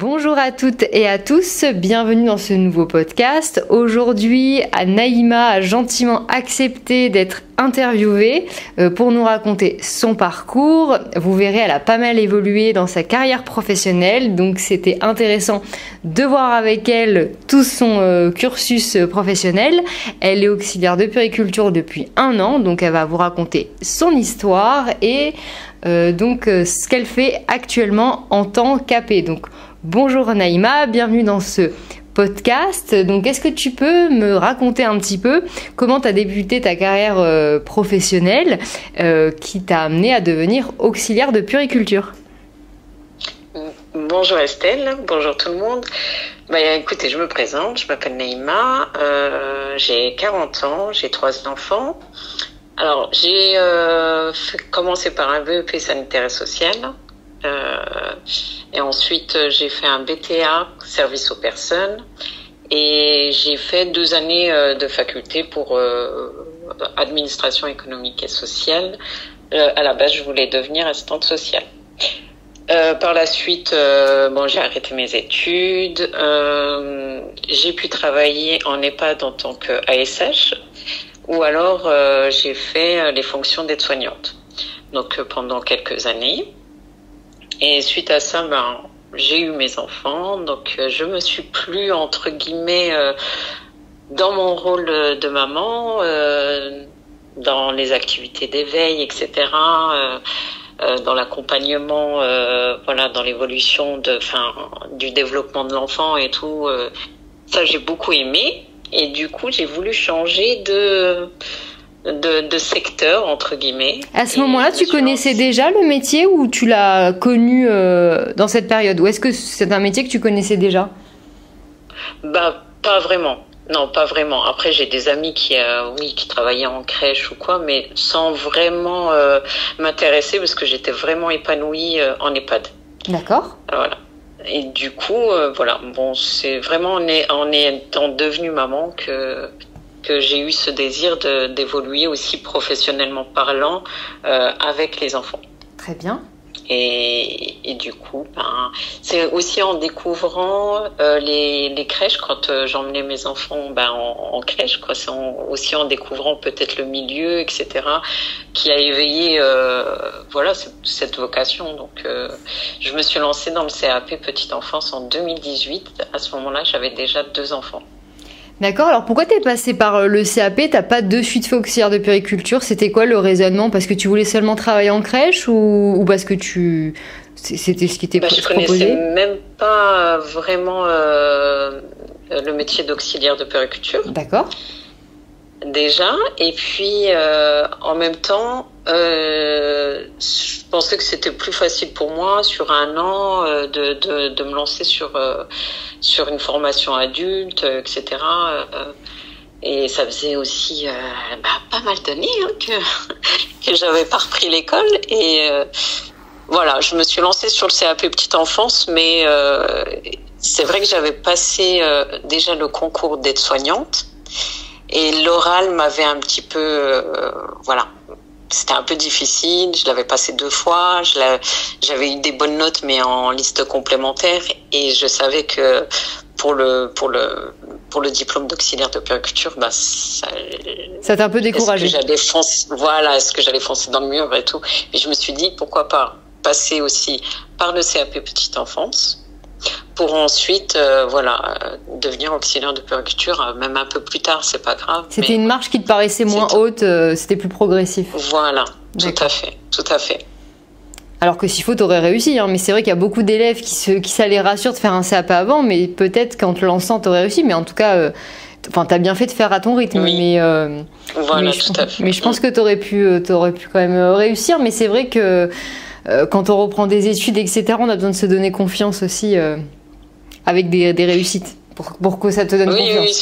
Bonjour à toutes et à tous, bienvenue dans ce nouveau podcast. Aujourd'hui, Naïma a gentiment accepté d'être interviewée pour nous raconter son parcours. Vous verrez, elle a pas mal évolué dans sa carrière professionnelle, donc c'était intéressant de voir avec elle tout son cursus professionnel. Elle est auxiliaire de puériculture depuis 1 an, donc elle va vous raconter son histoire et ce qu'elle fait actuellement en tant qu'AP. Donc, bonjour Naïma, bienvenue dans ce podcast. Donc, est-ce que tu peux me raconter un petit peu comment tu as débuté ta carrière professionnelle qui t'a amené à devenir auxiliaire de puériculture? Bonjour Estelle, bonjour tout le monde. Écoutez, je me présente, je m'appelle Naïma, j'ai 40 ans, j'ai 3 enfants. Alors, j'ai commencé par un BEP sanitaire et social. Et ensuite, j'ai fait un BTA, service aux personnes. Et j'ai fait 2 années de faculté pour administration économique et sociale. À la base, je voulais devenir assistante sociale. Par la suite, j'ai arrêté mes études. J'ai pu travailler en EHPAD en tant qu'ASH. Ou alors, j'ai fait les fonctions d'aide-soignante. Donc, pendant quelques années. Et suite à ça, j'ai eu mes enfants. Donc, je me suis plus, entre guillemets, dans mon rôle de maman, dans les activités d'éveil, etc., dans l'accompagnement, dans l'évolution du développement de l'enfant et tout. Ça, j'ai beaucoup aimé. Et du coup, j'ai voulu changer de secteur, entre guillemets. À ce moment-là, tu connaissais déjà le métier ou tu l'as connu dans cette période? Ou est-ce que c'est un métier que tu connaissais déjà? Pas vraiment. Non, pas vraiment. Après, j'ai des amis qui travaillaient en crèche ou quoi, mais sans vraiment m'intéresser parce que j'étais vraiment épanouie en EHPAD. D'accord. Voilà. Et du coup, c'est vraiment en étant devenue maman que j'ai eu ce désir d'évoluer aussi professionnellement parlant avec les enfants. Très bien. Et du coup, c'est aussi en découvrant les crèches quand j'emmenais mes enfants en crèche, quoi. C'est aussi en découvrant peut-être le milieu, etc., qui a éveillé cette vocation. Donc, je me suis lancée dans le CAP Petite Enfance en 2018. À ce moment-là, j'avais déjà 2 enfants. D'accord, alors pourquoi t'es passée par le CAP? T'as pas de suite fait auxiliaire de puériculture? C'était quoi le raisonnement? Parce que tu voulais seulement travailler en crèche ou parce que c'était ce qui était proposé? Je connaissais même pas vraiment le métier d'auxiliaire de puériculture. D'accord. Déjà, et puis en même temps, je pensais que c'était plus facile pour moi sur 1 an de me lancer sur une formation adulte, etc. Et ça faisait aussi pas mal d'années que j'avais pas repris l'école. Et je me suis lancée sur le CAP Petite Enfance, mais c'est vrai que j'avais passé déjà le concours d'aide-soignante. Et l'oral m'avait un petit peu, c'était un peu difficile. Je l'avais passé 2 fois. J'avais eu des bonnes notes, mais en liste complémentaire. Et je savais que pour le diplôme d'auxiliaire de puériculture, ça t'a un peu découragé. Est-ce que j'allais foncer dans le mur et tout. Et je me suis dit, pourquoi pas passer aussi par le CAP Petite Enfance, pour ensuite devenir auxiliaire de puériculture, même un peu plus tard, c'est pas grave. C'était une marche qui te paraissait moins haute, c'était plus progressif. Voilà, tout à fait. Alors que s'il faut, t'aurais réussi, mais c'est vrai qu'il y a beaucoup d'élèves qui ça les rassure de faire un CAP avant, mais peut-être qu'en te lançant, t'aurais réussi, mais en tout cas, t'as bien fait de faire à ton rythme. Oui. Tout à fait. Mais je pense que t'aurais pu quand même réussir, mais c'est vrai que quand on reprend des études, etc., on a besoin de se donner confiance aussi avec des réussites pour que ça te donne confiance. Oui,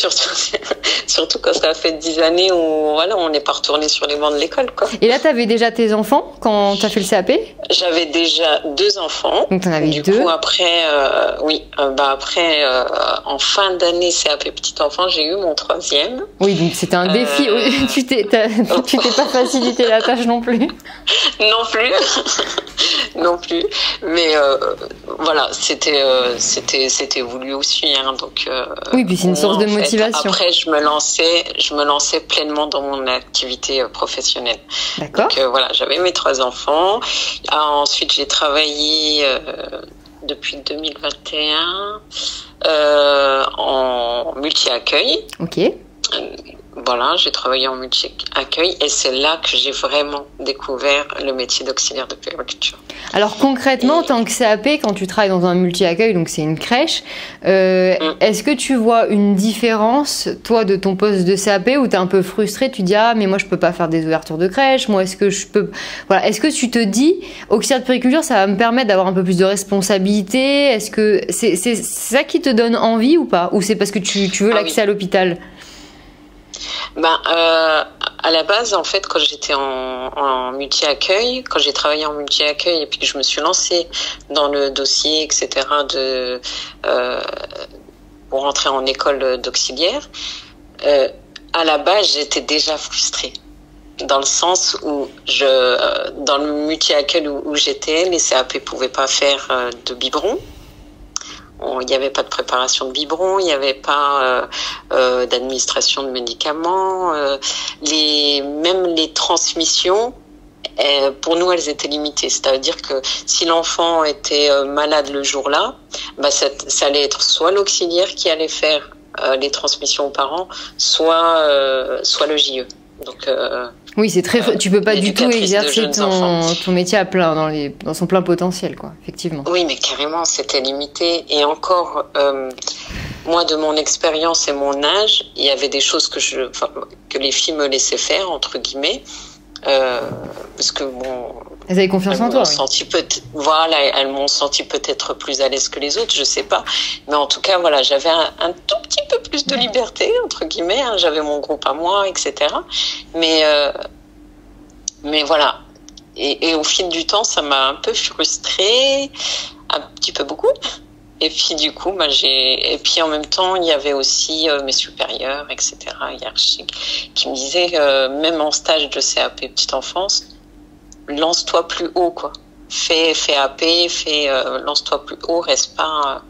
Surtout quand ça a fait 10 années où voilà, on n'est pas retourné sur les bancs de l'école, quoi. Et là, tu avais déjà tes enfants quand tu as fait le CAP? J'avais déjà 2 enfants. Donc, tu en avais du 2. coup, après, en fin d'année CAP petit enfant, j'ai eu mon 3e. Oui, donc c'était un défi. Tu t'es pas facilité la tâche non plus. Non plus. Non plus. Mais voilà, c'était voulu aussi. Hein, donc, oui, puis c'est une source de motivation. Après, je me lançais pleinement dans mon activité professionnelle. D'accord. Donc voilà, j'avais mes 3 enfants. Ensuite, j'ai travaillé depuis 2021 en multi-accueil. Ok. Voilà, j'ai travaillé en multi-accueil et c'est là que j'ai vraiment découvert le métier d'auxiliaire de puériculture. Alors concrètement, en tant que CAP, quand tu travailles dans un multi-accueil, donc c'est une crèche, est-ce que tu vois une différence, toi, de ton poste de CAP, où tu es un peu frustré, tu dis « Ah, mais moi, je peux pas faire des ouvertures de crèche, moi, est-ce que je peux… » Voilà, est-ce que tu te dis « Auxiliaire de puériculture, ça va me permettre d'avoir un peu plus de responsabilité ?» Est-ce que c'est ça qui te donne envie ou pas? Ou c'est parce que tu veux l'accès à l'hôpital? À la base, en fait, quand j'étais en multi-accueil, quand j'ai travaillé en multi-accueil et puis que je me suis lancée dans le dossier, etc., pour rentrer en école d'auxiliaire, à la base, j'étais déjà frustrée. Dans le sens où dans le multi-accueil où j'étais, les CAP pouvaient pas faire de biberon. Il n'y avait pas de préparation de biberon, il n'y avait pas d'administration de médicaments, même les transmissions, pour nous, elles étaient limitées. C'est-à-dire que si l'enfant était malade le jour-là, ça allait être soit l'auxiliaire qui allait faire les transmissions aux parents, soit le JE. Donc, oui, c'est très. Tu peux pas du tout exercer ton métier à plein dans son plein potentiel, quoi. Effectivement. Oui, mais carrément, c'était limité. Et encore, moi, de mon expérience et mon âge, il y avait des choses que les filles me laissaient faire, entre guillemets, parce que bon. Elles avaient confiance en toi. Voilà, elles m'ont senti peut-être plus à l'aise que les autres, je sais pas. Mais en tout cas, voilà, j'avais un tout petit peu plus de liberté, entre guillemets. Hein, j'avais mon groupe à moi, etc. Mais voilà. Et au fil du temps, ça m'a un peu frustrée, un petit peu beaucoup. Et puis du coup, et puis en même temps, il y avait aussi mes supérieurs, etc., hiérarchiques, qui me disaient, même en stage de CAP petite enfance, lance-toi plus haut, quoi. Fais AP, lance-toi plus haut, reste pas,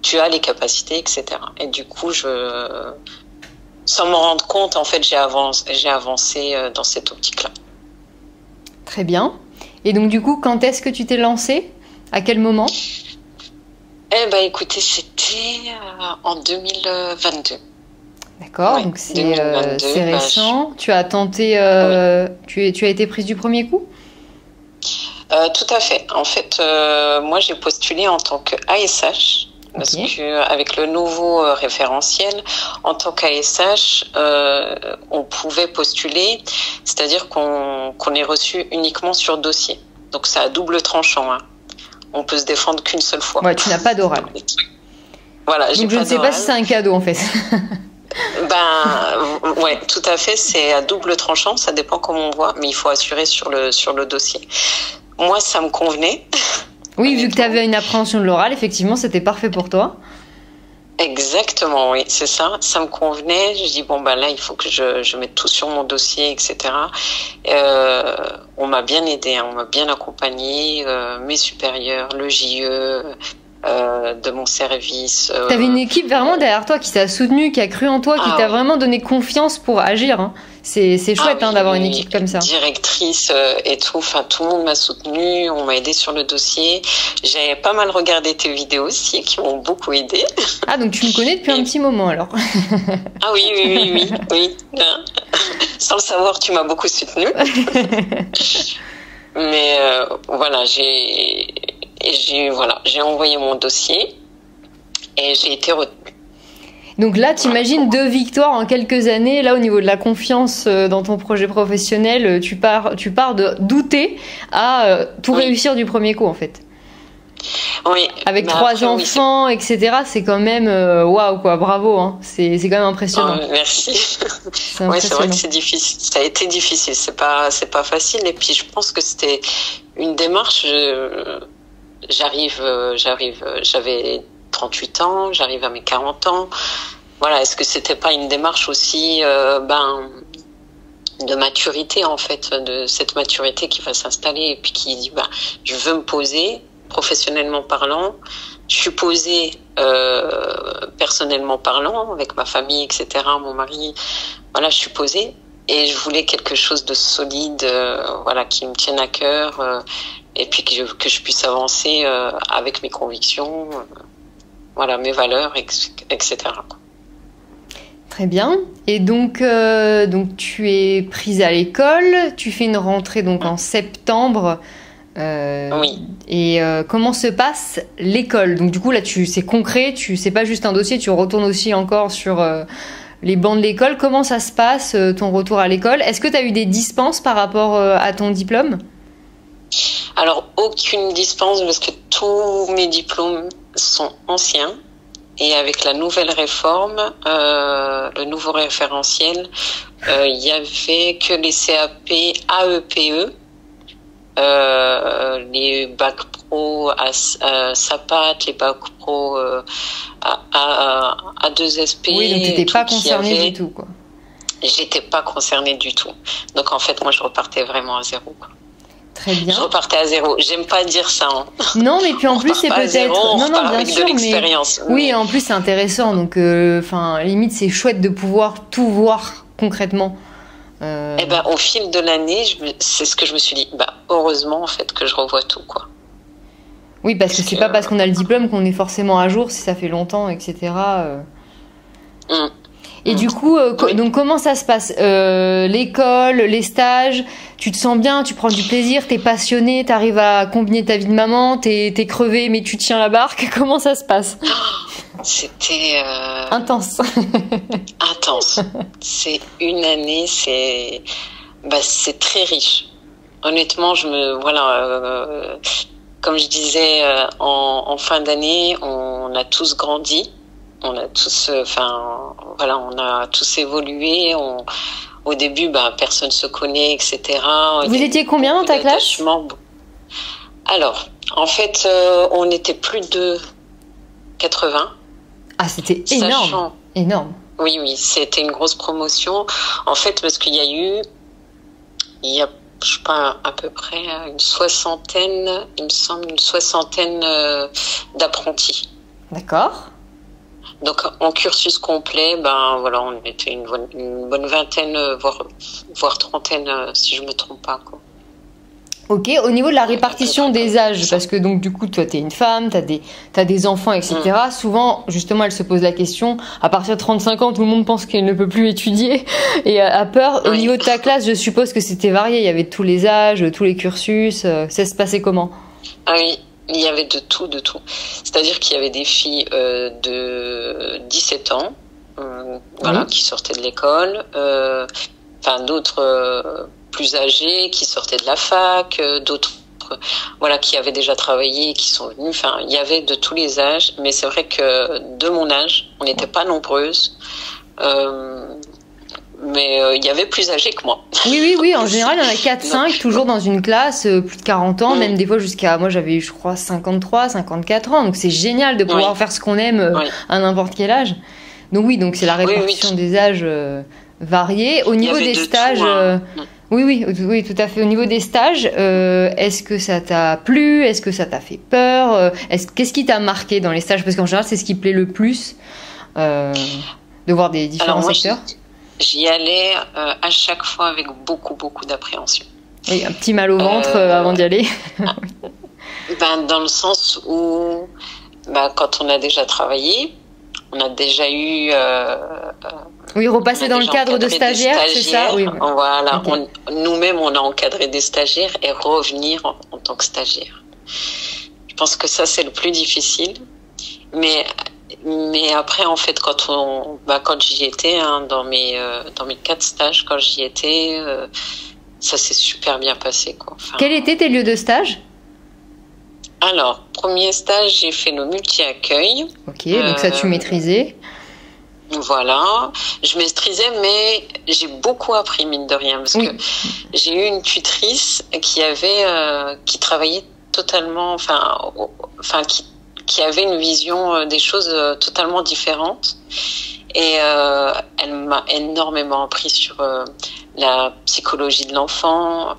tu as les capacités, etc. Et du coup, sans m'en rendre compte, en fait, j'ai avancé dans cette optique-là. Très bien. Et donc, du coup, quand est-ce que tu t'es lancée? À quel moment? Écoutez, c'était en 2022. D'accord, ouais, donc c'est récent. Tu as tenté, oui. Tu as été prise du premier coup? Tout à fait. En fait, moi, j'ai postulé en tant qu'ASH, parce qu'avec le nouveau référentiel, en tant qu'ASH, on pouvait postuler, c'est-à-dire qu'on est reçu uniquement sur dossier. Donc, c'est à double tranchant. Hein. On peut se défendre qu'une seule fois. Ouais, tu n'as pas d'oral. Voilà, donc, je ne sais pas si c'est un cadeau, en fait. Ouais, tout à fait. C'est à double tranchant. Ça dépend comment on voit, mais il faut assurer sur le dossier. Moi, ça me convenait. Oui, vu que tu avais une appréhension de l'oral, effectivement, c'était parfait pour toi. Exactement, oui, c'est ça. Ça me convenait. Je dis là, il faut que je mette tout sur mon dossier, etc. On m'a bien aidé, hein, on m'a bien accompagné, mes supérieurs, le JE. De mon service. T'avais une équipe vraiment derrière toi qui t'a soutenu, qui a cru en toi, qui t'a vraiment donné confiance pour agir. Hein. C'est chouette d'avoir une équipe comme ça. Directrice et tout, tout le monde m'a soutenu, on m'a aidé sur le dossier. J'ai pas mal regardé tes vidéos aussi qui m'ont beaucoup aidé. Ah, donc tu me connais depuis un petit moment alors. Ah oui. Sans le savoir, tu m'as beaucoup soutenu. Mais voilà, j'ai envoyé mon dossier et j'ai été retenue. Donc là, t'imagines 2 victoires en quelques années. Là, au niveau de la confiance dans ton projet professionnel, tu pars de douter à tout réussir du premier coup, en fait. Oui. Avec mais 3 après, enfants, etc. C'est quand même waouh, quoi. Bravo, hein. C'est quand même impressionnant. Merci. C'est Ouais, c'est vrai impressionnant. que c'est difficile. Ça a été difficile. C'est pas facile. Et puis je pense que c'était une démarche. J'avais 38 ans. J'arrive à mes 40 ans. Voilà. Est-ce que c'était pas une démarche aussi, de maturité en fait, de cette maturité qui va s'installer et puis qui dit, je veux me poser professionnellement parlant. Je suis posée personnellement parlant avec ma famille, etc. Mon mari. Voilà, je suis posée et je voulais quelque chose de solide, voilà, qui me tienne à cœur et puis que je puisse avancer avec mes convictions, voilà, mes valeurs, etc. Très bien. Et donc tu es prise à l'école, tu fais une rentrée donc en septembre. Oui. Et comment se passe l'école? Donc du coup là c'est concret, c'est pas juste un dossier, tu retournes aussi encore sur les bancs de l'école. Comment ça se passe ton retour à l'école? Est-ce que tu as eu des dispenses par rapport à ton diplôme? Alors aucune dispense parce que tous mes diplômes sont anciens. Et avec la nouvelle réforme, le nouveau référentiel, il y avait que les CAP AEPE, les bacs pro à SAPAT, les bacs pro à 2SP. Oui, donc t'étais pas concernée du tout, quoi. J'étais pas concernée du tout. Donc en fait, moi, je repartais vraiment à zéro, quoi. Très bien. Je repartais à zéro. J'aime pas dire ça. Hein. Non, mais puis en plus c'est peut-être. Non, bien avec sûr, de l'expérience. Mais oui, en plus c'est intéressant. Donc, limite c'est chouette de pouvoir tout voir concrètement. Eh ben, au fil de l'année, c'est ce que je me suis dit. Heureusement en fait que je revois tout, quoi. Oui, parce que c'est pas parce qu'on a le diplôme qu'on est forcément à jour si ça fait longtemps, etc. Et du coup, donc comment ça se passe? L'école, les stages, tu te sens bien, tu prends du plaisir, t'es passionné, t'arrives à combiner ta vie de maman, t'es crevé mais tu tiens la barque. Comment ça se passe? C'était intense. Intense. C'est une année, c'est très riche. Honnêtement, comme je disais en fin d'année, on a tous grandi. On a tous, on a tous évolué. Au début, personne se connaît, etc. Vous étiez combien dans ta classe? Alors, en fait, on était plus de 80. Ah, c'était énorme. Énorme. Oui, c'était une grosse promotion. En fait, parce qu'il y a, je sais pas, à peu près une soixantaine, il me semble, d'apprentis. D'accord. Donc en cursus complet, on était une bonne vingtaine, voire trentaine, si je me trompe pas, quoi. Ok, au niveau de la répartition des âges, parce que donc du coup toi t'es une femme, t'as des enfants, etc. Souvent, justement, elle se pose la question, à partir de 35 ans, tout le monde pense qu'elle ne peut plus étudier et a peur. Au niveau de ta classe, je suppose que c'était varié, il y avait tous les âges, tous les cursus, ça se passait comment? Ah oui. Il y avait de tout. C'est-à-dire qu'il y avait des filles de 17 ans, qui sortaient de l'école, d'autres plus âgées qui sortaient de la fac, d'autres qui avaient déjà travaillé et qui sont venues. Enfin, il y avait de tous les âges, mais c'est vrai que de mon âge, on n'était pas nombreuses. Mais il y avait plus âgés que moi. Oui, en général, il y en a 4-5, toujours dans une classe, plus de 40 ans, même des fois moi j'avais eu, je crois, 53, 54 ans, donc c'est génial de pouvoir faire ce qu'on aime à n'importe quel âge. Donc donc c'est la répartition des âges variés. Au niveau des stages... Oui, tout à fait. Au niveau des stages, est-ce que ça t'a plu? Est-ce que ça t'a fait peur? Qu'est-ce qui t'a marqué dans les stages? Parce qu'en général, c'est ce qui plaît le plus, de voir des différents secteurs. J'y allais à chaque fois avec beaucoup d'appréhension. Oui, un petit mal au ventre avant d'y aller. Dans le sens où, quand on a déjà travaillé, on a déjà eu... repasser dans le cadre de stagiaire, c'est ça? Oui. Voilà, okay. Nous-mêmes, on a encadré des stagiaires et revenir en tant que stagiaire. Je pense que ça, c'est le plus difficile. Mais après, en fait, quand j'y étais, dans mes 4 stages, quand j'y étais, ça s'est super bien passé, quoi. Quels étaient tes lieux de stage? Alors, premier stage, j'ai fait le multi-accueil. Ok, donc ça tu maîtrisais. Voilà, je maîtrisais, mais j'ai beaucoup appris, mine de rien, parce que j'ai eu une tutrice qui travaillait totalement, qui avait une vision des choses totalement différente. Et elle m'a énormément appris sur la psychologie de l'enfant.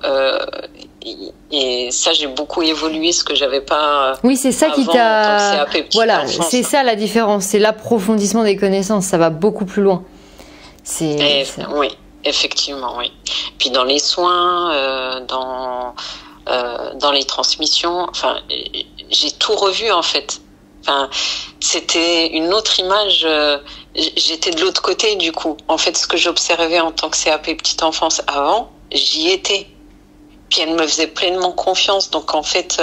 Et ça, j'ai beaucoup évolué, ce que j'avais pas. Oui, c'est ça qui t'a. Voilà, c'est ça la différence, c'est l'approfondissement des connaissances. Ça va beaucoup plus loin. Oui, effectivement, oui. Puis dans les soins, dans les transmissions, enfin, j'ai tout revu en fait. Enfin, c'était une autre image. J'étais de l'autre côté du coup. En fait, ce que j'observais en tant que CAP petite enfance avant, j'y étais. Puis elle me faisait pleinement confiance. Donc en fait,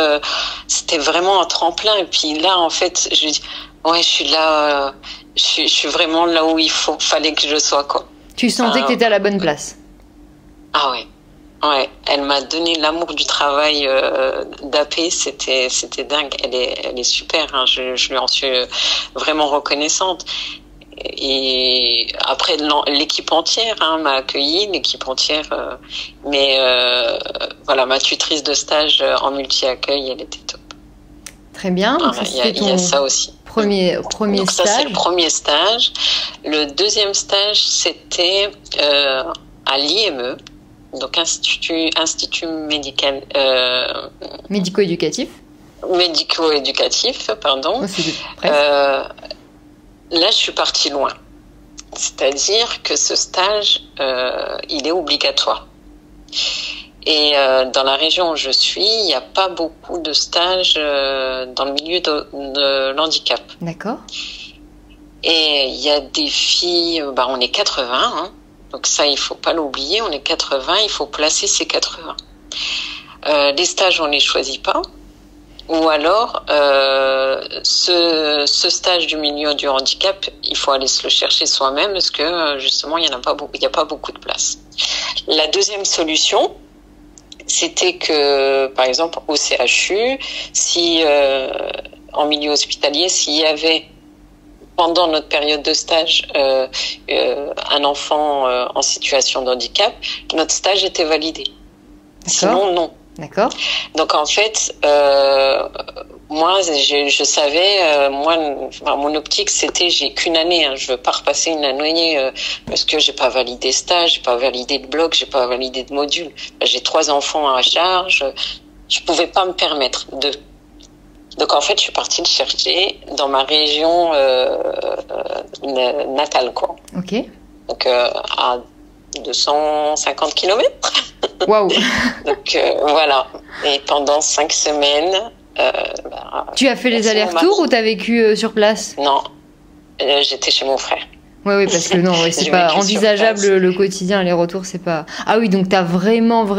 c'était vraiment un tremplin. Et puis là, en fait, je dis, ouais, je suis là, je suis vraiment là où fallait que je sois, quoi. Tu sentais que tu étais à la bonne place. Ah ouais. Ouais, elle m'a donné l'amour du travail d'AP, c'était dingue. Elle est super, hein. Je lui en suis vraiment reconnaissante. Et après, l'équipe entière m'a accueilli, l'équipe entière. Mais voilà, ma tutrice de stage en multi-accueil, elle était top. Très bien. Il y a ça aussi. Premier donc stage. Ça, c'est le premier stage. Le deuxième stage, c'était à l'IME. Donc institut médical médico-éducatif. Médico-éducatif, pardon. Là, je suis partie loin. C'est-à-dire que ce stage, il est obligatoire. Et dans la région où je suis, il n'y a pas beaucoup de stages dans le milieu de l'handicap. D'accord. Et il y a des filles, on est 80, hein. Donc ça, il faut pas l'oublier, on est 80, il faut placer ces 80. Les stages, on les choisit pas. Ou alors, ce stage du milieu du handicap, il faut aller se le chercher soi-même parce que justement, il n'y a pas beaucoup de place. La deuxième solution, c'était que, par exemple, au CHU, si en milieu hospitalier, s'il y avait pendant notre période de stage, un enfant en situation de handicap, notre stage était validé. Sinon, non. D'accord. Donc en fait, moi, je savais, mon optique, c'était, j'ai qu'une année. Hein, je veux pas repasser une année parce que j'ai pas validé stage, j'ai pas validé de bloc, j'ai pas validé de module. J'ai 3 enfants à charge, je pouvais pas me permettre de. Donc en fait, je suis partie le chercher dans ma région natale, quoi. Ok. Donc à 250 kilomètres. Waouh. Donc voilà. Et pendant 5 semaines. Tu as fait les allers-retours ou tu as vécu sur place? Non, j'étais chez mon frère. Oui, parce que non, c'est pas envisageable le quotidien, les retours, c'est pas. Ah oui, donc tu as vraiment tout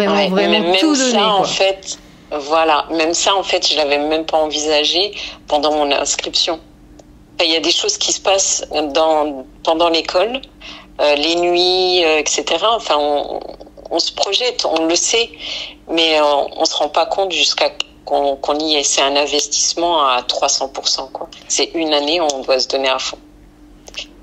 donné. Ça, en fait. Voilà, même ça, en fait, je l'avais même pas envisagé pendant mon inscription. Il y a des choses qui se passent pendant l'école, les nuits, etc. Enfin, on se projette, on le sait, mais on se rend pas compte jusqu'à qu'on y est. C'est un investissement à 300%, quoi. C'est une année, on doit se donner à fond.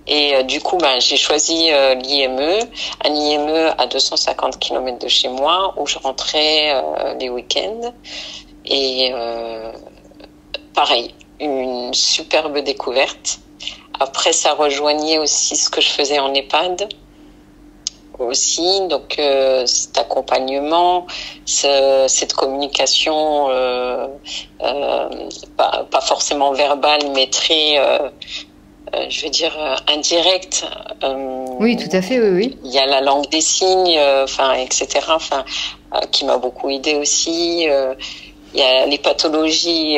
Et du coup, j'ai choisi l'IME, un IME à 250 km de chez moi, où je rentrais les week-ends. Et pareil, une superbe découverte. Après, ça rejoignait aussi ce que je faisais en EHPAD. Aussi, donc cet accompagnement, cette communication, pas forcément verbale, mais très... je vais dire indirect. Oui, tout à fait, oui. Il y a la langue des signes, etc. Qui m'a beaucoup aidée aussi. Il y a les pathologies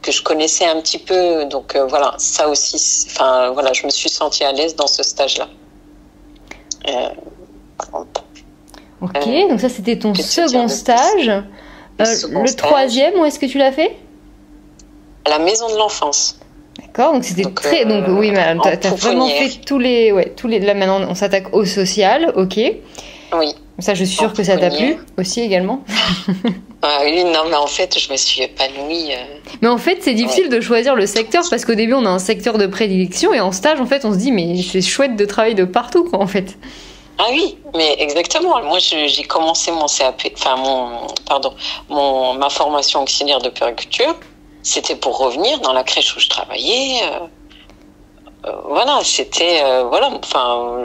que je connaissais un petit peu, donc voilà, ça aussi. Je me suis sentie à l'aise dans ce stage-là. Ok, donc ça c'était ton second stage. Le troisième, où est-ce que tu l'as fait? À la maison de l'enfance. D'accord, donc c'était très. Donc oui, t'as vraiment fait tous les. Là maintenant, on s'attaque au social, ok. Oui. Ça, je suis sûre que ça t'a plu aussi également. Ah oui, non, mais en fait, je me suis épanouie. Mais en fait, c'est difficile de choisir le secteur parce qu'au début, on a un secteur de prédilection et en stage, en fait, on se dit, mais c'est chouette de travailler de partout, quoi, en fait. Ah oui, mais exactement. Moi, j'ai commencé mon CAP, ma formation auxiliaire de puériculture. C'était pour revenir dans la crèche où je travaillais. Voilà, c'était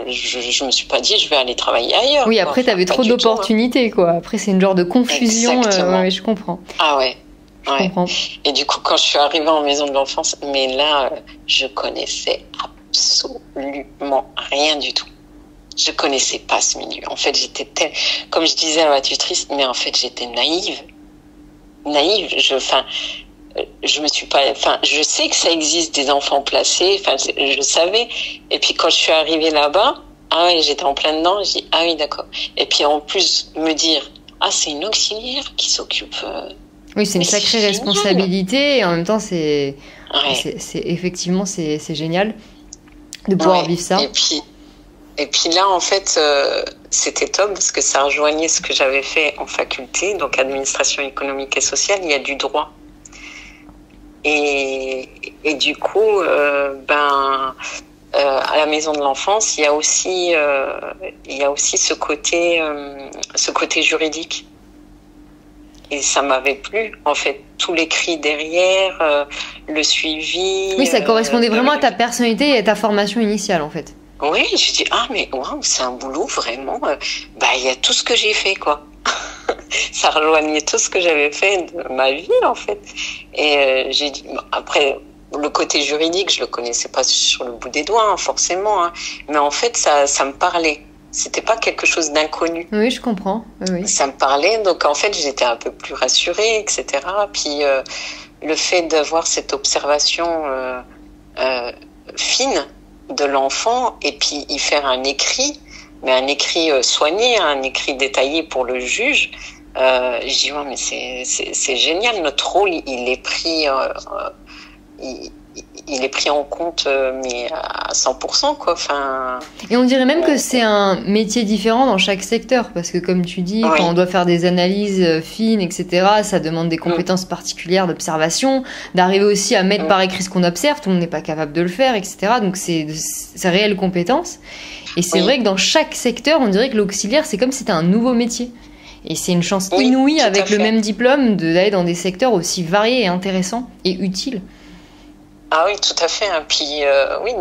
je me suis pas dit je vais aller travailler ailleurs. Oui, après t'avais trop d'opportunités, quoi. Après c'est une genre de confusion. Exactement. Je comprends. Ah ouais. Je comprends. Et du coup, quand je suis arrivée en maison de l'enfance, mais là, je connaissais absolument rien du tout. Je connaissais pas ce milieu. En fait, comme je disais à ma tutrice, mais en fait, j'étais naïve. Je sais que ça existe des enfants placés, je savais. Et puis quand je suis arrivée là-bas, ah ouais, j'étais en plein dedans, je dis, ah oui, d'accord. Et puis en plus, me dire, ah, c'est une auxiliaire qui s'occupe. Oui, c'est une sacrée responsabilité, et en même temps, c'est effectivement, c'est génial de pouvoir vivre ça. Et puis là, en fait, c'était top parce que ça rejoignait ce que j'avais fait en faculté, donc administration économique et sociale, il y a du droit. Et du coup, à la maison de l'enfance, il y a aussi ce côté juridique. Et ça m'avait plu, en fait, tout l'écrit derrière, le suivi. Oui, ça correspondait vraiment à ta personnalité et à ta formation initiale, en fait. Oui, je dis, ah, mais waouh, c'est un boulot vraiment. Il y a tout ce que j'ai fait, quoi. Ça rejoignait tout ce que j'avais fait de ma vie, en fait. Et j'ai dit, après, le côté juridique, je le connaissais pas sur le bout des doigts, hein, forcément. Hein. Mais en fait, ça me parlait. C'était pas quelque chose d'inconnu. Oui, je comprends. Oui. Ça me parlait, donc en fait, j'étais un peu plus rassurée, etc. Puis le fait d'avoir cette observation fine de l'enfant et puis y faire un écrit, mais un écrit soigné, un écrit détaillé pour le juge. Je dis ouais, mais c'est génial, notre rôle il est pris il est pris en compte mais à 100%, quoi. Enfin, et on dirait même que c'est un métier différent dans chaque secteur, parce que comme tu dis, quand on doit faire des analyses fines, etc., ça demande des compétences particulières d'observation, d'arriver aussi à mettre par écrit ce qu'on observe, tout le monde n'est pas capable de le faire, etc. Donc c'est réelles compétences. Et c'est vrai que dans chaque secteur, on dirait que l'auxiliaire, c'est comme si c'était un nouveau métier. Et c'est une chance inouïe avec le même diplôme d'aller dans des secteurs aussi variés et intéressants et utiles. Ah oui, tout à fait. Hein. Puis oui,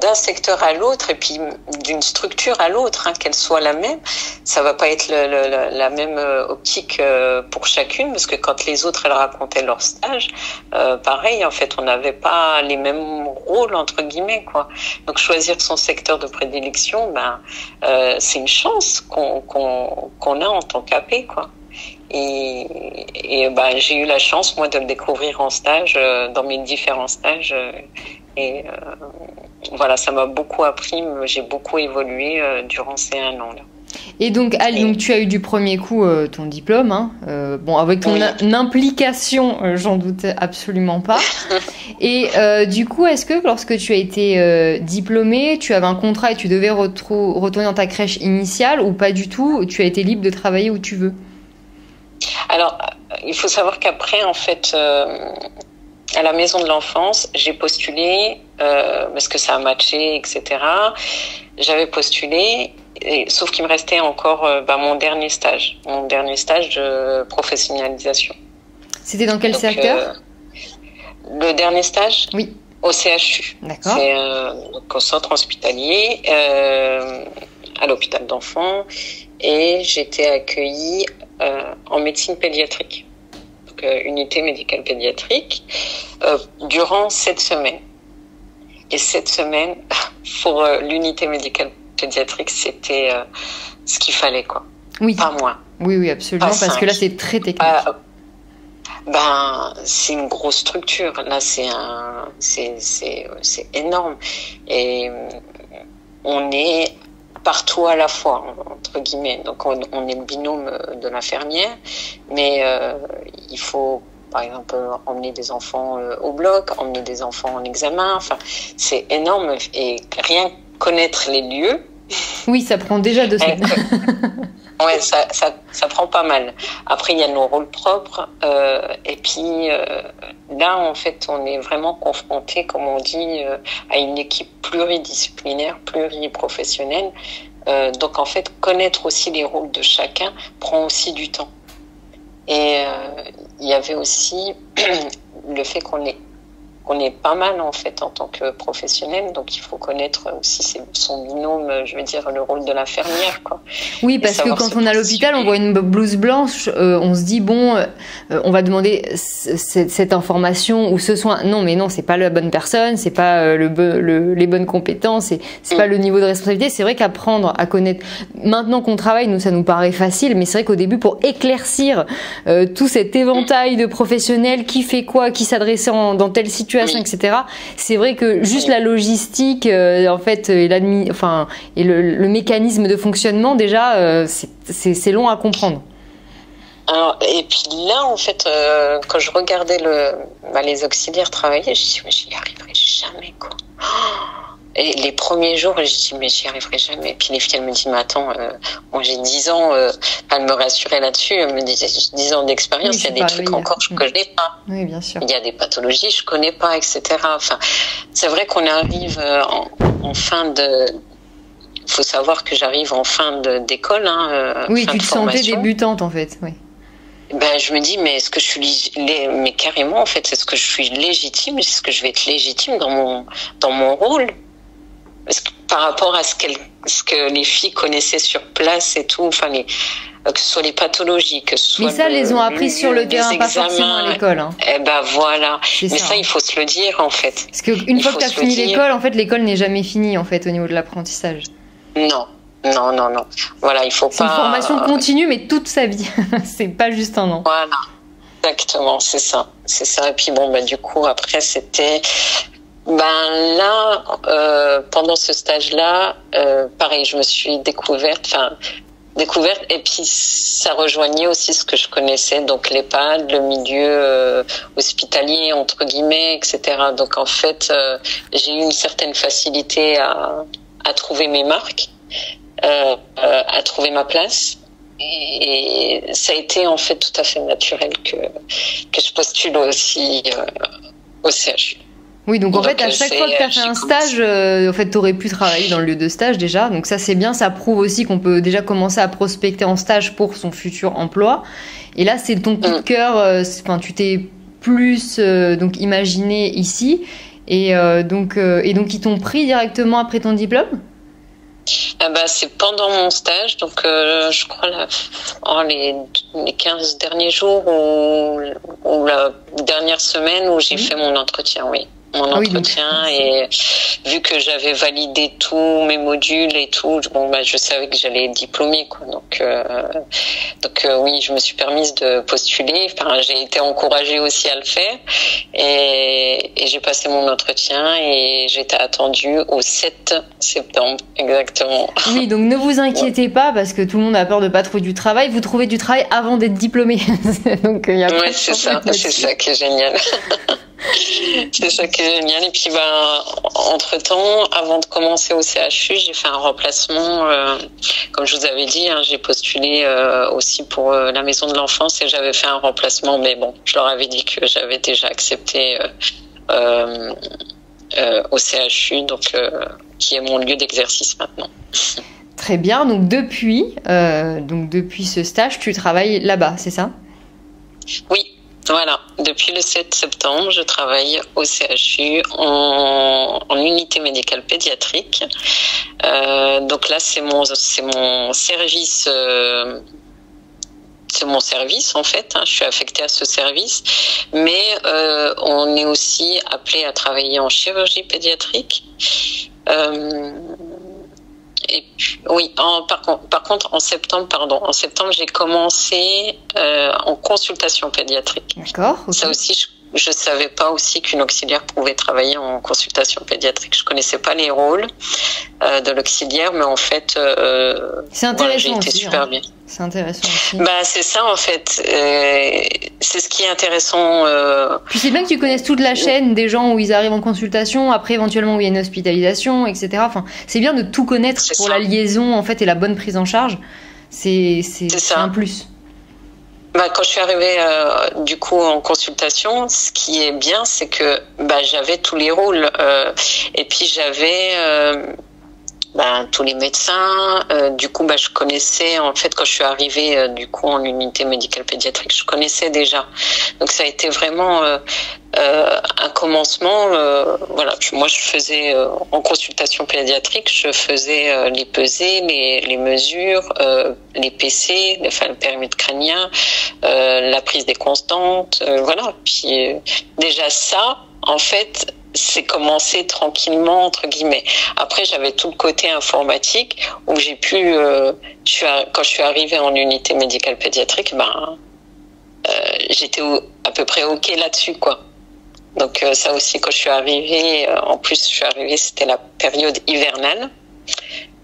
d'un secteur à l'autre et puis d'une structure à l'autre, hein, qu'elle soit la même, ça va pas être la même optique pour chacune, parce que quand les autres elles racontaient leur stage, pareil, en fait, on n'avait pas les mêmes rôles entre guillemets, quoi. Donc choisir son secteur de prédilection, c'est une chance qu'on a en tant qu'AP, quoi. Et j'ai eu la chance, moi, de le découvrir en stage, dans mes différents stages. Voilà, ça m'a beaucoup appris, j'ai beaucoup évolué durant ces 1 an là. Et donc, tu as eu du premier coup ton diplôme, hein. Avec ton implication, j'en doute absolument pas. Et du coup, est-ce que lorsque tu as été diplômée, tu avais un contrat et tu devais retourner dans ta crèche initiale, ou pas du tout, tu as été libre de travailler où tu veux? Alors, il faut savoir qu'après, en fait, à la maison de l'enfance, j'ai postulé parce que ça a matché, etc. J'avais postulé, sauf qu'il me restait encore mon dernier stage de professionnalisation. C'était dans quel secteur? Le dernier stage? Oui. Au CHU. D'accord. C'est au centre hospitalier, à l'hôpital d'enfants, et j'étais accueillie en médecine pédiatrique, donc unité médicale pédiatrique, durant 7 semaines. Et 7 semaines, pour l'unité médicale pédiatrique, c'était ce qu'il fallait, quoi. Oui. Pas moins. Oui, absolument, parce que là, c'est très technique. C'est une grosse structure. Là, c'est énorme. Et on est partout à la fois, entre guillemets. Donc, on est le binôme de l'infirmière, mais il faut, par exemple, emmener des enfants au bloc, emmener des enfants en examen. Enfin, c'est énorme. Et rien connaître les lieux, Oui, ça prend déjà 2 semaines. Ouais, ça prend pas mal. Après, il y a nos rôles propres. Et puis, là, en fait, on est vraiment confronté, comme on dit, à une équipe pluridisciplinaire, pluriprofessionnelle. Donc, en fait, connaître aussi les rôles de chacun prend aussi du temps. Et il y avait aussi le fait qu'on est pas mal en fait en tant que professionnel, donc il faut connaître aussi son binôme, je veux dire le rôle de l'infirmière, quoi. Oui, parce que quand on est à l'hôpital, on voit une blouse blanche, on se dit bon, on va demander cette information ou ce soin. Non, mais non, c'est pas la bonne personne, c'est pas les bonnes compétences, c'est pas le niveau de responsabilité. C'est vrai qu'apprendre à connaître, maintenant qu'on travaille, nous ça nous paraît facile, mais c'est vrai qu'au début, pour éclaircir tout cet éventail de professionnels, qui fait quoi, qui s'adressait dans telle situation, etc. C'est vrai que juste la logistique, en fait, et le mécanisme de fonctionnement, déjà, c'est long à comprendre. Alors, et puis là, en fait, quand je regardais les auxiliaires travailler, je me suis dit, mais j'y arriverai jamais, quoi. Et les premiers jours, je me dis, mais j'y arriverai jamais. Et puis les filles, elles me disent, mais attends, moi j'ai 10 ans, elle me rassurait là-dessus, elle me disait, j'ai 10 ans d'expérience, il y a des trucs encore que je connais pas. Oui, bien sûr. Il y a des pathologies, je connais pas, etc. Enfin, c'est vrai qu'on arrive en fin de... Il faut savoir que j'arrive en fin d'école, oui, fin tu de te formation. sentais débutante, en fait, oui. Ben, je me dis, mais est-ce que je suis mais carrément, en fait, est-ce que je suis légitime? Est-ce que je vais être légitime dans mon rôle? Parce que par rapport à ce que les filles connaissaient sur place et tout, enfin que ce soit les pathologies, que ce soit mais ça, les ont appris sur le terrain, pas forcément à l'école. Hein. Eh ben voilà. Mais ça, hein. Il faut se le dire en fait. Parce qu'une fois que tu as fini l'école, en fait, l'école n'est jamais finie en fait au niveau de l'apprentissage. Non. Voilà, il faut pas. C'est une formation continue, mais toute sa vie. C'est pas juste un an. Voilà. Exactement, c'est ça. Et puis bon, du coup, après, c'était. Là, pendant ce stage-là, pareil, je me suis découverte, et puis ça rejoignait aussi ce que je connaissais, donc l'EHPAD, le milieu hospitalier, entre guillemets, etc. Donc en fait, j'ai eu une certaine facilité à trouver mes marques, à trouver ma place. Et ça a été en fait tout à fait naturel que je postule aussi au CHU. Oui, donc en fait, à chaque fois que tu as fait un stage, en fait, tu aurais pu travailler dans le lieu de stage déjà. Donc ça, c'est bien. Ça prouve aussi qu'on peut déjà commencer à prospecter en stage pour son futur emploi. Et là, c'est ton coup de cœur. Tu t'es plus donc imaginé ici. Et donc ils t'ont pris directement après ton diplôme ? C'est pendant mon stage, donc je crois les 15 derniers jours ou la dernière semaine où j'ai fait mon entretien, oui. Et vu que j'avais validé tous mes modules et tout, je savais que j'allais être diplômée, quoi. Donc oui, je me suis permise de postuler. Enfin, j'ai été encouragée aussi à le faire et j'ai passé mon entretien et j'étais attendue au 7 septembre exactement. Oui, donc ne vous inquiétez pas parce que tout le monde a peur de pas trouver du travail. Vous trouvez du travail avant d'être diplômé. Donc il y a pas de c'est ça qui est génial. C'est ça qui est génial. Et puis, entre-temps, avant de commencer au CHU, j'ai fait un remplacement. Comme je vous avais dit, j'ai postulé aussi pour la maison de l'enfance et j'avais fait un remplacement. Mais bon, je leur avais dit que j'avais déjà accepté au CHU, donc qui est mon lieu d'exercice maintenant. Très bien. Donc depuis ce stage, tu travailles là-bas, c'est ça ? Oui. Voilà, depuis le 7 septembre, je travaille au CHU en unité médicale pédiatrique. Donc là, c'est mon service. C'est mon service en fait. Je suis affectée à ce service, mais on est aussi appelé à travailler en chirurgie pédiatrique. Et puis, oui, par contre, en septembre, j'ai commencé en consultation pédiatrique. D'accord. Okay. Ça aussi, je savais pas aussi qu'une auxiliaire pouvait travailler en consultation pédiatrique. Je connaissais pas les rôles de l'auxiliaire, mais en fait, c'est intéressant j'ai été aussi, super bien. C'est intéressant aussi. Bah, c'est ça en fait. C'est ce qui est intéressant. Puis c'est bien que tu connaisses toute la chaîne des gens où ils arrivent en consultation, après éventuellement où il y a une hospitalisation, etc. Enfin, c'est bien de tout connaître pour la liaison en fait et la bonne prise en charge. C'est un plus. Bah, quand je suis arrivée du coup en consultation, ce qui est bien, c'est que j'avais tous les rôles et puis j'avais tous les médecins. Du coup, je connaissais en fait quand je suis arrivée du coup en unité médicale pédiatrique, je connaissais déjà. Donc ça a été vraiment un commencement. Voilà, moi je faisais en consultation pédiatrique, je faisais les pesées, les mesures, les PC, le périmètre crânien, la prise des constantes. Voilà. Puis déjà ça, en fait, c'est commencé tranquillement entre guillemets. Après, j'avais tout le côté informatique où j'ai pu, quand je suis arrivée en unité médicale pédiatrique, j'étais à peu près ok là-dessus, quoi. Donc ça aussi, quand je suis arrivée, en plus je suis arrivée, c'était la période hivernale.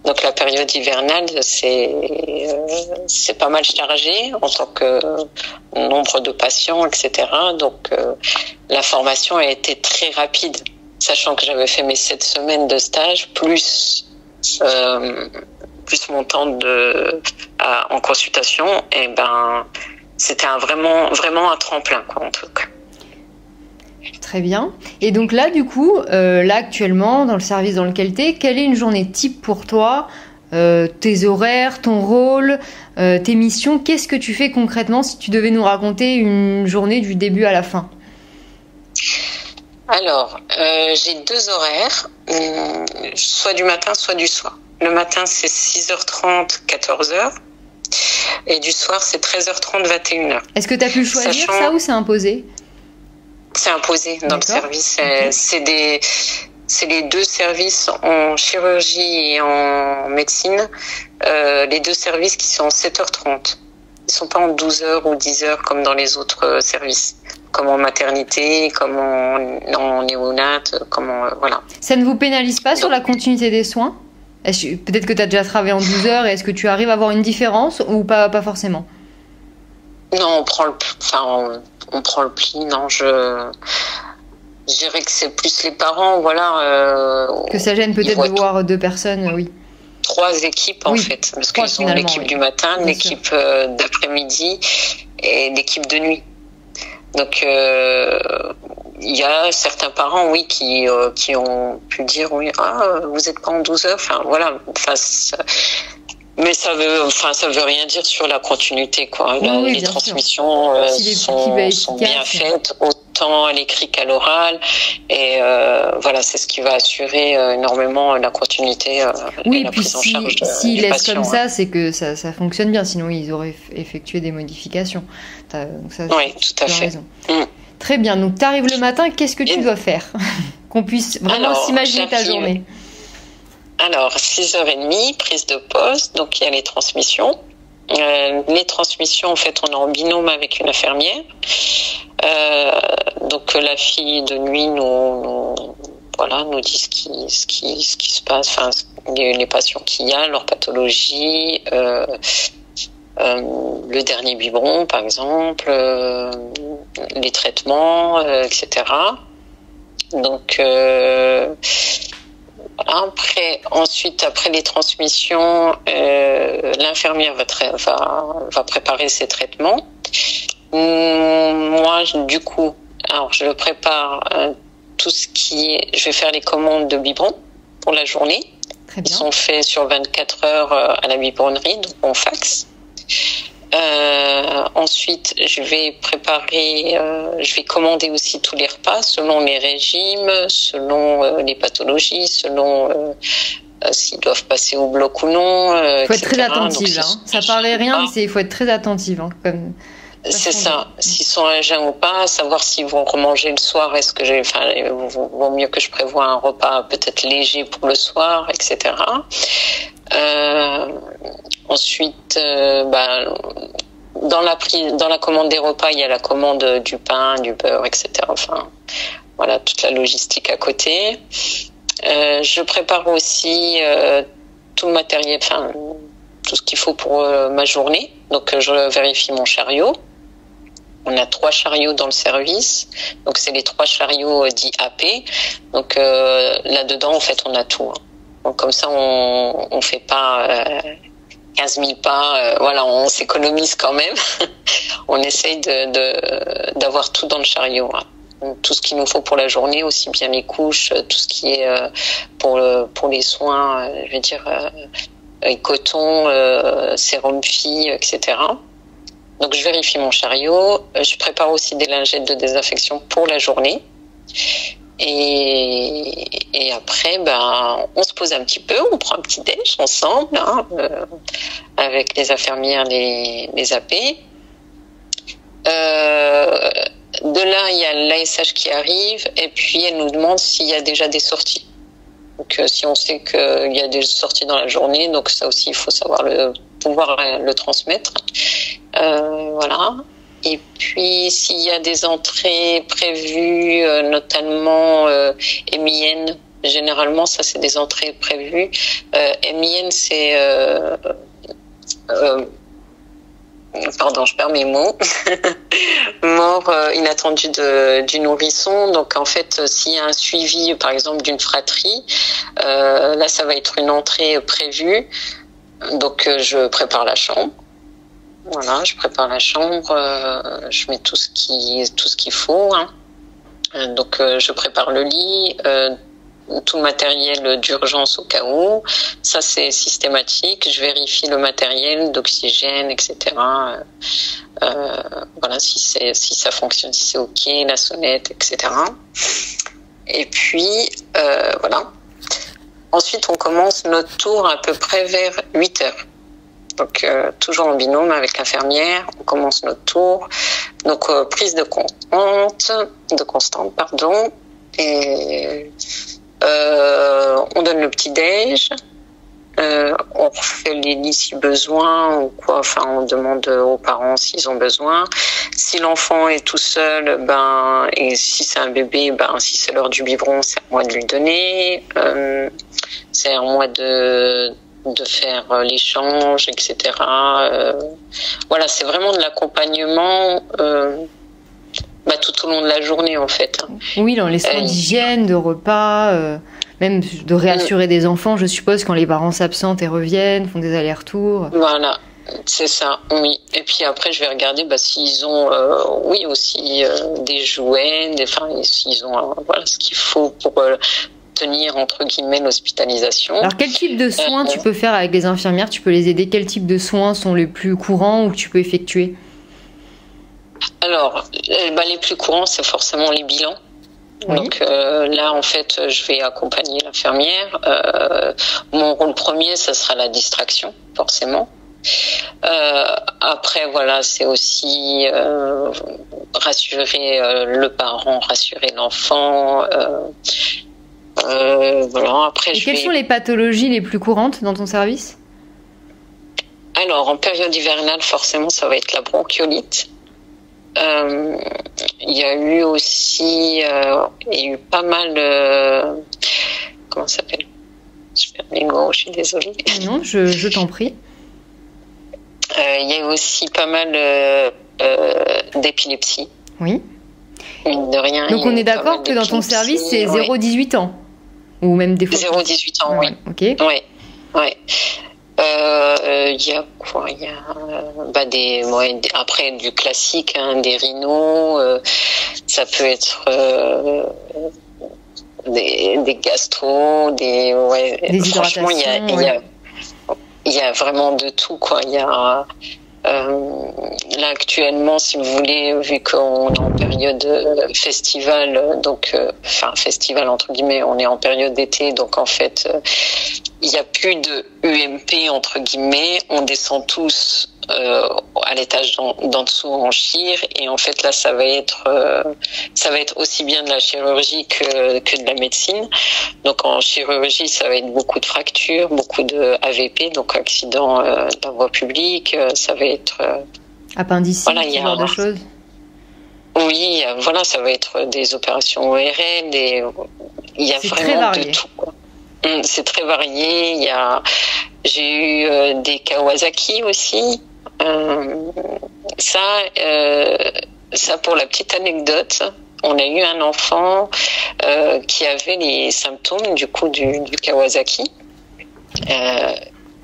Donc la période hivernale, c'est pas mal chargé en tant que nombre de patients, etc. Donc la formation a été très rapide, sachant que j'avais fait mes 7 semaines de stage plus mon temps en consultation. Et c'était vraiment un tremplin, quoi, en tout cas. Très bien. Et donc là, du coup, là actuellement, dans le service dans lequel tu es, quelle est une journée type pour toi, tes horaires, ton rôle, tes missions? Qu'est-ce que tu fais concrètement si tu devais nous raconter une journée du début à la fin? Alors, j'ai 2 horaires, soit du matin, soit du soir. Le matin, c'est 6h30, 14h. Et du soir, c'est 13h30, 21h. Est-ce que tu as pu choisir ça ou c'est imposé? C'est imposé dans le service. Okay. C'est les 2 services en chirurgie et en médecine, les 2 services qui sont en 7h30. Ils sont pas en 12h ou 10h comme dans les autres services, comme en maternité, comme en néonat, voilà. Ça ne vous pénalise pas sur la continuité des soins? Peut-être que tu as déjà travaillé en 12h, et est-ce que tu arrives à avoir une différence ou pas forcément? Non, on prend le pli, non, je dirais que c'est plus les parents, voilà. Que ça gêne peut-être de voir 2 personnes, oui. 3 équipes, en fait, parce qu'ils ont l'équipe du matin, l'équipe d'après-midi et l'équipe de nuit. Donc, il y a certains parents, oui, qui ont pu dire, oui, vous n'êtes pas en 12 heures, enfin, voilà, mais ça veut rien dire sur la continuité, quoi. Oui, les transmissions sont bien faites, autant à l'écrit qu'à l'oral, et voilà, c'est ce qui va assurer énormément la continuité et la prise en charge s'ils laissent patient, comme ça, c'est que ça fonctionne bien, sinon ils auraient effectué des modifications. Donc ça, oui, tout à fait. Raison. Très bien, donc tu arrives le matin, qu'est-ce que tu dois faire? Qu'on puisse vraiment s'imaginer ta journée. Alors, 6h30, prise de poste, donc il y a les transmissions. Les transmissions, en fait, on est en binôme avec une infirmière. Donc la fille de nuit nous dit ce qui se passe, enfin les patients qu'il y a, leur pathologie, le dernier biberon par exemple, les traitements, etc. Donc après les transmissions, l'infirmière va préparer ses traitements. Moi, du coup, alors je prépare tout ce qui est... Je vais faire les commandes de biberons pour la journée. Très bien. Ils sont faits sur 24 heures à la biberonnerie, donc on faxe. Ensuite, je vais commander aussi tous les repas selon les régimes, selon les pathologies, selon s'ils doivent passer au bloc ou non. Il faut être très attentive. Ça parlait rien, mais il faut être très attentive. C'est ça. S'ils sont à jeun ou pas, savoir s'ils vont remanger le soir. Est-ce que vaut mieux que je prévoie un repas peut-être léger pour le soir, etc. Ensuite, dans la commande des repas, il y a la commande du pain, du beurre, etc. Enfin, voilà, toute la logistique à côté. Je prépare aussi tout le matériel, tout ce qu'il faut pour ma journée. Donc je vérifie mon chariot. On a 3 chariots dans le service, donc c'est les 3 chariots dits AP. Donc là-dedans, en fait, on a tout. Hein. Donc comme ça, on fait pas 15 000 pas. Voilà, on s'économise quand même. On essaye d'avoir tout dans le chariot. Hein. Donc, tout ce qu'il nous faut pour la journée, aussi bien les couches, tout ce qui est pour les soins, je veux dire coton, sérum fille, etc. Donc je vérifie mon chariot, je prépare aussi des lingettes de désinfection pour la journée. Et après, on se pose un petit peu, on prend un petit déj ensemble, hein, avec les infirmières, les AP. De là, il y a l'ASH qui arrive, et puis elle nous demande s'il y a déjà des sorties. Donc si on sait qu'il y a des sorties dans la journée, donc ça aussi, il faut savoir pouvoir le transmettre. Voilà. Et puis, s'il y a des entrées prévues, notamment MIN, généralement, ça, c'est des entrées prévues. MIN, c'est... pardon, je perds mes mots. Mort inattendue du nourrisson. Donc, en fait, s'il y a un suivi, par exemple, d'une fratrie, là, ça va être une entrée prévue. Donc, je prépare la chambre. Voilà, je prépare la chambre, je mets tout ce qu'il faut. Hein. Donc, je prépare le lit, tout le matériel d'urgence au cas où. Ça, c'est systématique. Je vérifie le matériel d'oxygène, etc. Voilà, si ça fonctionne, si c'est OK, la sonnette, etc. Et puis, voilà. Ensuite, on commence notre tour à peu près vers 8 heures. Donc, toujours en binôme avec l'infirmière, on commence notre tour. Donc, prise de constante, pardon. Et on donne le petit-déj. On refait les lits si besoin ou quoi. Enfin, on demande aux parents s'ils ont besoin. Si l'enfant est tout seul, et si c'est un bébé, si c'est l'heure du biberon, c'est à moi de lui donner. C'est à moi de faire l'échange, etc. Voilà, c'est vraiment de l'accompagnement tout au long de la journée, en fait. Oui, dans les soins d'hygiène, de repas, même de réassurer des enfants, je suppose, quand les parents s'absentent et reviennent, font des allers-retours. Voilà, c'est ça, oui. Et puis après, je vais regarder s'ils ont, aussi des jouets, s'ils ont ce qu'il faut pour... tenir entre guillemets l'hospitalisation. Alors quel type de soins tu peux faire avec les infirmières? Tu peux les aider? Quel type de soins sont les plus courants ou que tu peux effectuer? Alors les plus courants, c'est forcément les bilans. Oui. Donc là en fait je vais accompagner l'infirmière. Mon rôle premier, ça sera la distraction, forcément. Après voilà, c'est aussi rassurer le parent, rassurer l'enfant. Voilà. Après, quelles sont les pathologies les plus courantes dans ton service? Alors, en période hivernale, forcément, ça va être la bronchiolite. Il y a eu aussi, pas mal comment ça s'appelle? Je perds mes mots, je suis désolée. Non, je t'en prie. Il y a eu aussi pas mal d'épilepsie. Oui. Mine de rien. Donc, on est d'accord que dans ton service, c'est 0-18 ans? Ou même des fois 0-18 ans, oui. Ok. Oui. Il y a quoi? Il y a après du classique, hein, des rhinos. Ça peut être des gastro, des franchement, il y a vraiment de tout, quoi. Il y a là actuellement, si vous voulez, vu qu'on est en période festival, donc festival entre guillemets, on est en période d'été, donc en fait il n'y a plus de UMP entre guillemets, on descend tous à l'étage d'en dessous en chir, et en fait là ça va être aussi bien de la chirurgie que de la médecine. Donc en chirurgie, ça va être beaucoup de fractures, beaucoup de AVP, donc accident de la voie publique, ça va être appendicite, ce genre de choses. Oui, voilà, ça va être des opérations ORL, il y a vraiment de tout, quoi. C'est très varié, il y a J'ai eu des Kawasaki aussi. Ça pour la petite anecdote. On a eu un enfant qui avait les symptômes du coup du Kawasaki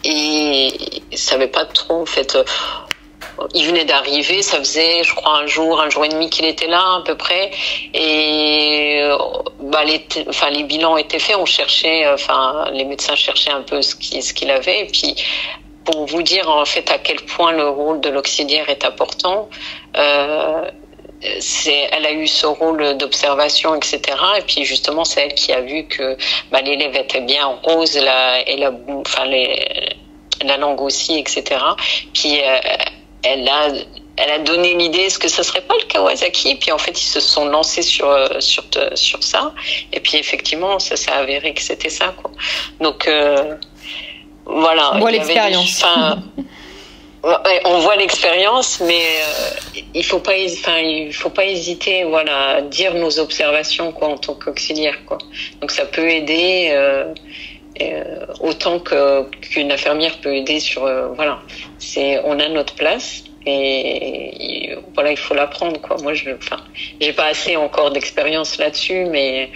et savait pas trop en fait. Il venait d'arriver, ça faisait, je crois, un jour et demi qu'il était là, à peu près. Et, les bilans étaient faits, les médecins cherchaient un peu ce qu'il avait. Et puis, pour vous dire, en fait, à quel point le rôle de l'auxiliaire est important, elle a eu ce rôle d'observation, etc. Et puis, justement, c'est elle qui a vu que, l'élève était bien rose, la langue aussi, etc. Puis, elle a donné l'idée, est-ce que ça serait pas le Kawasaki? Et puis en fait, ils se sont lancés sur ça. Et puis effectivement, ça s'est avéré que c'était ça, quoi. Donc voilà. On voit l'expérience. On voit l'expérience, mais il faut pas hésiter, voilà, à dire nos observations, quoi, en tant qu'auxiliaire, quoi. Donc ça peut aider. Autant qu'une infirmière peut aider sur on a notre place et voilà, il faut la prendre, quoi. Moi j'ai pas assez encore d'expérience là-dessus, mais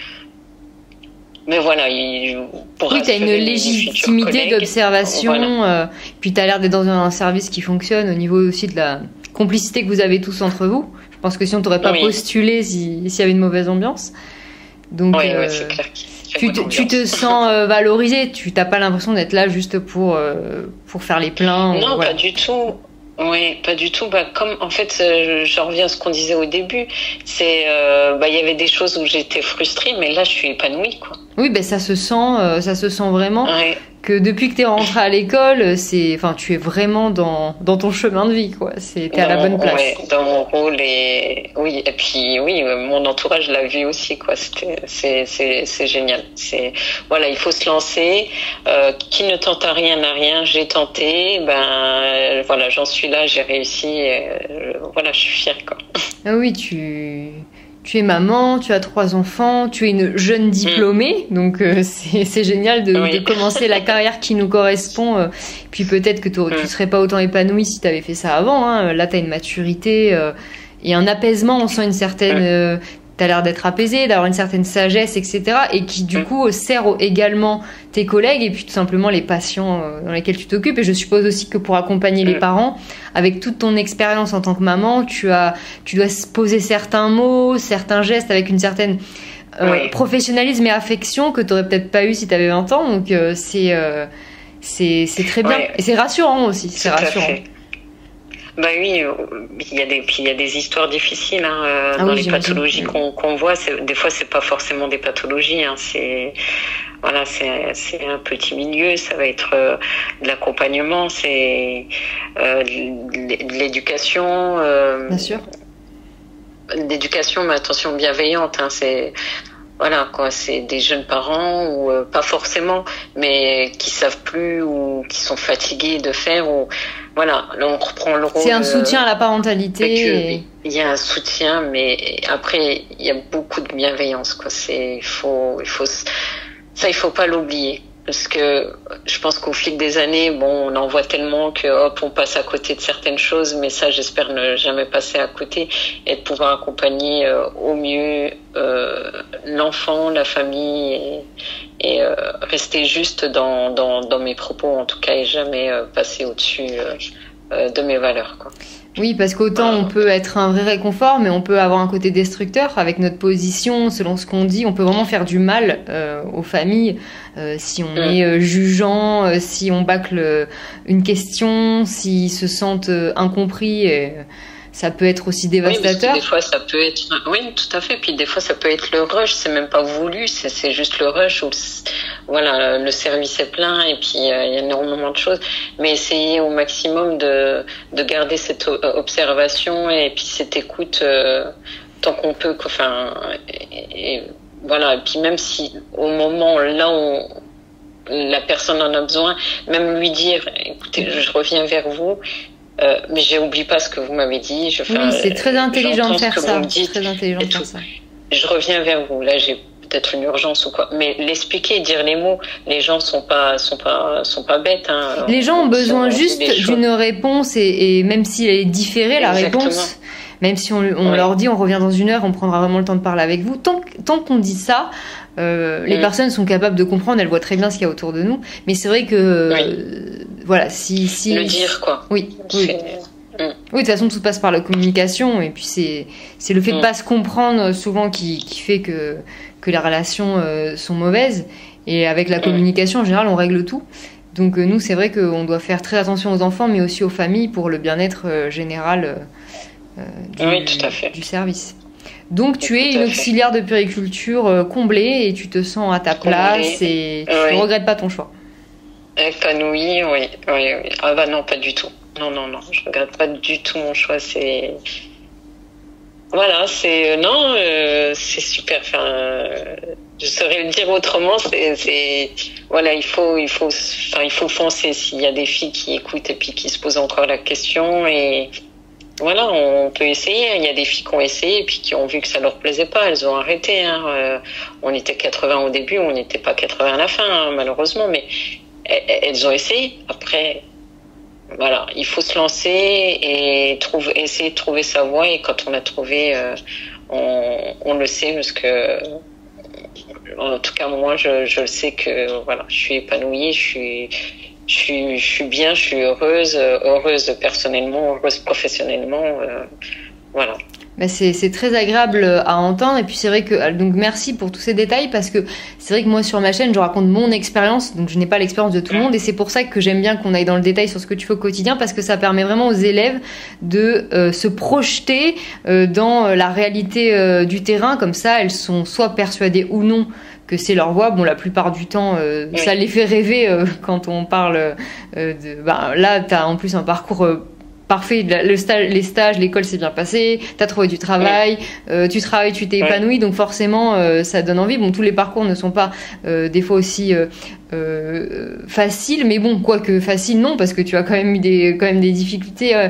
voilà, oui, t'as une légitimité d'observation, voilà. Puis t'as l'air d'être dans un service qui fonctionne au niveau aussi de la complicité que vous avez tous entre vous. Je pense que sinon t'aurais pas postulé s'il y avait une mauvaise ambiance. Donc c'est clair. Tu te sens valorisé, tu n'as pas l'impression d'être là juste pour faire les pleins. Non, voilà. Pas du tout. Oui, pas du tout. Comme en fait, je reviens à ce qu'on disait au début, c'est il y avait des choses où j'étais frustrée, mais là je suis épanouie, quoi. Oui, ça se sent vraiment. Ouais. Que depuis que tu es rentrée à l'école, tu es vraiment dans ton chemin de vie, quoi. T'es à la bonne place. Ouais, dans mon rôle et puis mon entourage l'a vu aussi, quoi. C'est génial. Il faut se lancer. Qui ne tente à rien n'a rien. J'ai tenté. J'en suis là, j'ai réussi. Je suis fière, quoi. Ah oui, tu es maman, tu as 3 enfants, tu es une jeune diplômée, donc c'est génial de commencer la carrière qui nous correspond. Puis peut-être que tu serais pas autant épanouie si tu avais fait ça avant. Hein. Là, tu as une maturité et un apaisement. On sent une certaine... tu as l'air d'être apaisée, d'avoir une certaine sagesse, etc. Et qui, du coup, sert également tes collègues et puis tout simplement les patients dans lesquels tu t'occupes. Et je suppose aussi que pour accompagner les parents, avec toute ton expérience en tant que maman, tu dois poser certains mots, certains gestes avec une certaine professionnalisme et affection que tu n'aurais peut-être pas eu si tu avais 20 ans. Donc, c'est très bien. Et c'est rassurant aussi. C'est rassurant. Oui, il y a des histoires difficiles dans les pathologies qu'on voit. Des fois, c'est pas forcément des pathologies. C'est un petit milieu. Ça va être de l'accompagnement, c'est de l'éducation. Bien sûr. D'éducation, mais attention, bienveillante. Voilà, quoi, c'est des jeunes parents ou pas forcément, mais qui savent plus ou qui sont fatigués de faire ou voilà, là on reprend le rôle. C'est un soutien à la parentalité. Il y a un soutien, mais après il y a beaucoup de bienveillance, quoi. Il faut pas l'oublier. Parce que je pense qu'au fil des années, on en voit tellement que on passe à côté de certaines choses, mais ça, j'espère ne jamais passer à côté et de pouvoir accompagner au mieux l'enfant, la famille et rester juste dans mes propos en tout cas et jamais passer au-dessus de mes valeurs, quoi. Oui, parce qu'autant on peut être un vrai réconfort, mais on peut avoir un côté destructeur avec notre position, selon ce qu'on dit. On peut vraiment faire du mal aux familles si on est jugeant, si on bâcle une question, s'ils se sentent incompris. Ça peut être aussi dévastateur. Oui, des fois ça peut être... Oui, tout à fait. Puis des fois ça peut être le rush, c'est même pas voulu, c'est juste le rush où le service est plein et puis il y a énormément de choses. Mais essayer au maximum de garder cette observation et puis cette écoute tant qu'on peut. Et puis même si au moment là où la personne en a besoin, même lui dire, écoutez, je reviens vers vous. Mais j'oublie pas ce que vous m'avez dit. Oui, c'est très intelligent de faire ça. Très intelligent de faire ça. Je reviens vers vous. Là, j'ai peut-être une urgence ou quoi. Mais l'expliquer, dire les mots, les gens sont pas bêtes. Hein. Les gens ont besoin juste d'une réponse et même si elle est différée, la réponse, même si on leur dit on revient dans 1 heure, on prendra vraiment le temps de parler avec vous. Tant qu'on dit ça, les personnes sont capables de comprendre, elles voient très bien ce qu'il y a autour de nous. Mais c'est vrai que voilà, si le dire quoi. Oui. Oui, de toute façon, tout passe par la communication, et puis c'est le fait de pas se comprendre souvent qui fait que les relations sont mauvaises. Et avec la communication, en général, on règle tout. Donc nous, c'est vrai qu'on doit faire très attention aux enfants, mais aussi aux familles pour le bien-être général tout à fait. du service. Donc tu es une auxiliaire de puériculture comblée et tu te sens à ta place et tu ne regrettes pas ton choix. Épanouie, oui. Ah bah non, pas du tout. Non, je regrette pas du tout mon choix. C'est voilà, c'est super. Enfin, je saurais le dire autrement. C'est voilà, il faut foncer. S'il y a des filles qui écoutent et puis qui se posent encore la question, et voilà, on peut essayer. Il y a des filles qui ont essayé et puis qui ont vu que ça leur plaisait pas, elles ont arrêté. Hein. On était 80 au début, on n'était pas 80 à la fin, hein, malheureusement, mais elles ont essayé. Après. Voilà, il faut se lancer et essayer de trouver sa voie. Et quand on l'a trouvé, on le sait, parce que, en tout cas, moi, je le sais que voilà, je suis épanouie, je suis bien, je suis heureuse personnellement, heureuse professionnellement. Voilà. Bah c'est très agréable à entendre, et puis c'est vrai que donc merci pour tous ces détails, parce que c'est vrai que moi sur ma chaîne je raconte mon expérience, donc je n'ai pas l'expérience de tout le monde, et c'est pour ça que j'aime bien qu'on aille dans le détail sur ce que tu fais au quotidien, parce que ça permet vraiment aux élèves de se projeter dans la réalité du terrain. Comme ça elles sont soit persuadées ou non que c'est leur voie. Bon, la plupart du temps ça les fait rêver quand on parle là t'as en plus un parcours parfait, les stages, l'école s'est bien passée, t'as trouvé du travail, tu travailles, tu t'es épanoui, donc forcément ça donne envie. Bon, tous les parcours ne sont pas des fois aussi faciles, mais bon, quoique facile non, parce que tu as quand même eu des difficultés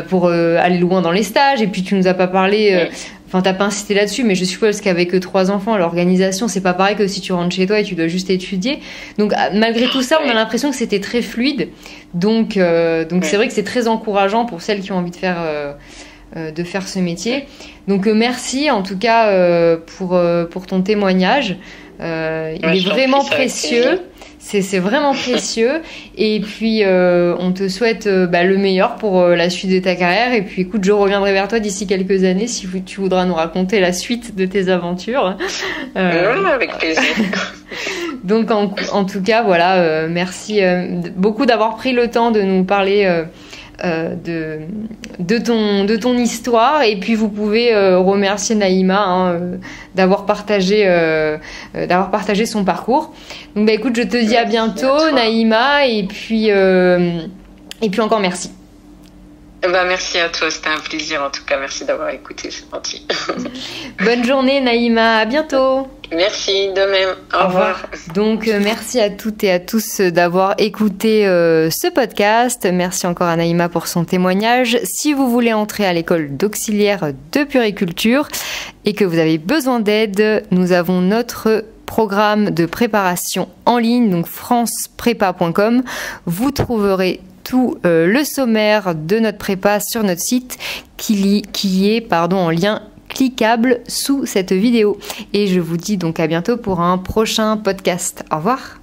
pour aller loin dans les stages, et puis tu nous as pas parlé. Enfin, t'as pas insisté là-dessus, mais je suppose qu'avec 3 enfants, l'organisation, c'est pas pareil que si tu rentres chez toi et tu dois juste étudier. Donc, malgré tout ça, on a l'impression que c'était très fluide. Donc c'est vrai que c'est très encourageant pour celles qui ont envie de faire ce métier. Donc, merci en tout cas pour ton témoignage. Il est vraiment précieux. C'est vraiment précieux, et puis on te souhaite le meilleur pour la suite de ta carrière, et puis écoute, je reviendrai vers toi d'ici quelques années si tu voudras nous raconter la suite de tes aventures. Avec plaisir. Donc en tout cas voilà, merci beaucoup d'avoir pris le temps de nous parler de ton histoire, et puis vous pouvez remercier Naïma d'avoir partagé son parcours. Donc écoute, je te dis à bientôt Naïma, et puis encore merci. Merci à toi, c'était un plaisir en tout cas, merci d'avoir écouté, c'est gentil. Bonne journée Naïma, à bientôt. Merci, de même, au revoir. Donc merci à toutes et à tous d'avoir écouté ce podcast. Merci encore à Naïma pour son témoignage. Si vous voulez entrer à l'école d'auxiliaire de puériculture et que vous avez besoin d'aide, nous avons notre programme de préparation en ligne, donc franceprepa.com. Vous trouverez tout le sommaire de notre prépa sur notre site qui est en lien cliquable sous cette vidéo. Et je vous dis donc à bientôt pour un prochain podcast. Au revoir.